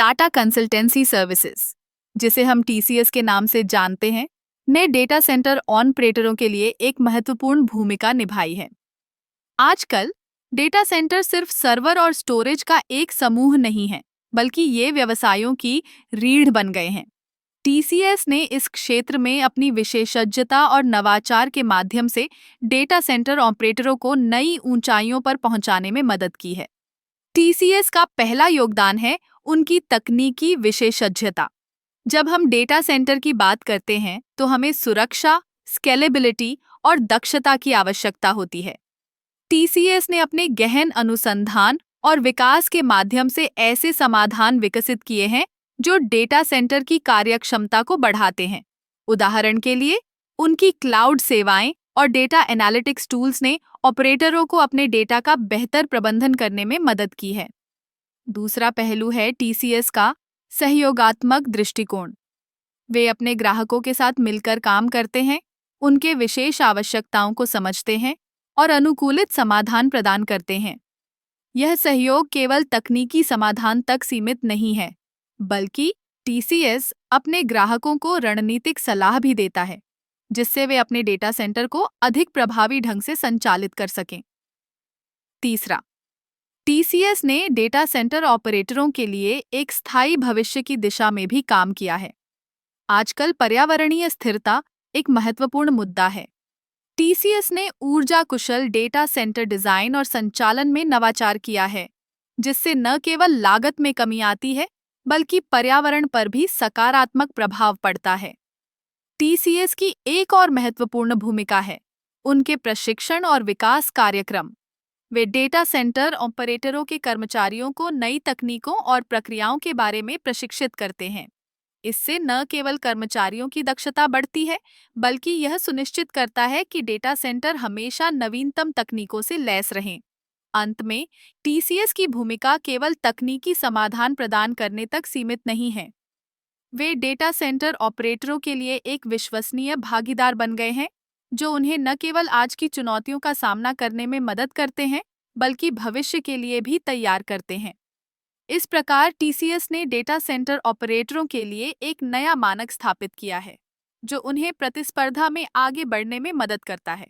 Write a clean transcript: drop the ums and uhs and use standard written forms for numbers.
Tata consultancy services, जिसे हम TCS के नाम से जानते हैं, ने डेटा सेंटर ऑपरेटरों के लिए एक महत्वपूर्ण भूमिका निभाई है। आजकल डेटा सेंटर सिर्फ सर्वर और स्टोरेज का एक समूह नहीं है, बल्कि ये व्यवसायों की रीढ़ बन गए हैं। टीसीएस ने इस क्षेत्र में अपनी विशेषज्ञता और नवाचार के माध्यम से डेटा सेंटर ऑपरेटरों को नई ऊंचाइयों पर पहुंचाने में मदद की है। टीसीएस का पहला योगदान है उनकी तकनीकी विशेषज्ञता। जब हम डेटा सेंटर की बात करते हैं तो हमें सुरक्षा, स्केलेबिलिटी और दक्षता की आवश्यकता होती है। टीसीएस ने अपने गहन अनुसंधान और विकास के माध्यम से ऐसे समाधान विकसित किए हैं जो डेटा सेंटर की कार्यक्षमता को बढ़ाते हैं। उदाहरण के लिए, उनकी क्लाउड सेवाएं और डेटा एनालिटिक्स टूल्स ने ऑपरेटरों को अपने डेटा का बेहतर प्रबंधन करने में मदद की है। दूसरा पहलू है टीसीएस का सहयोगात्मक दृष्टिकोण। वे अपने ग्राहकों के साथ मिलकर काम करते हैं, उनके विशेष आवश्यकताओं को समझते हैं और अनुकूलित समाधान प्रदान करते हैं। यह सहयोग केवल तकनीकी समाधान तक सीमित नहीं है, बल्कि टीसीएस अपने ग्राहकों को रणनीतिक सलाह भी देता है, जिससे वे अपने डेटा सेंटर को अधिक प्रभावी ढंग से संचालित कर सकें। तीसरा, टीसीएस ने डेटा सेंटर ऑपरेटरों के लिए एक स्थायी भविष्य की दिशा में भी काम किया है। आजकल पर्यावरणीय स्थिरता एक महत्वपूर्ण मुद्दा है। टीसीएस ने ऊर्जा कुशल डेटा सेंटर डिजाइन और संचालन में नवाचार किया है, जिससे न केवल लागत में कमी आती है, बल्कि पर्यावरण पर भी सकारात्मक प्रभाव पड़ता है। टीसीएस की एक और महत्वपूर्ण भूमिका है उनके प्रशिक्षण और विकास कार्यक्रम। वे डेटा सेंटर ऑपरेटरों के कर्मचारियों को नई तकनीकों और प्रक्रियाओं के बारे में प्रशिक्षित करते हैं। इससे न केवल कर्मचारियों की दक्षता बढ़ती है, बल्कि यह सुनिश्चित करता है कि डेटा सेंटर हमेशा नवीनतम तकनीकों से लैस रहें। अंत में, टीसीएस की भूमिका केवल तकनीकी समाधान प्रदान करने तक सीमित नहीं है। वे डेटा सेंटर ऑपरेटरों के लिए एक विश्वसनीय भागीदार बन गए हैं, जो उन्हें न केवल आज की चुनौतियों का सामना करने में मदद करते हैं, बल्कि भविष्य के लिए भी तैयार करते हैं। इस प्रकार टीसीएस ने डेटा सेंटर ऑपरेटरों के लिए एक नया मानक स्थापित किया है, जो उन्हें प्रतिस्पर्धा में आगे बढ़ने में मदद करता है।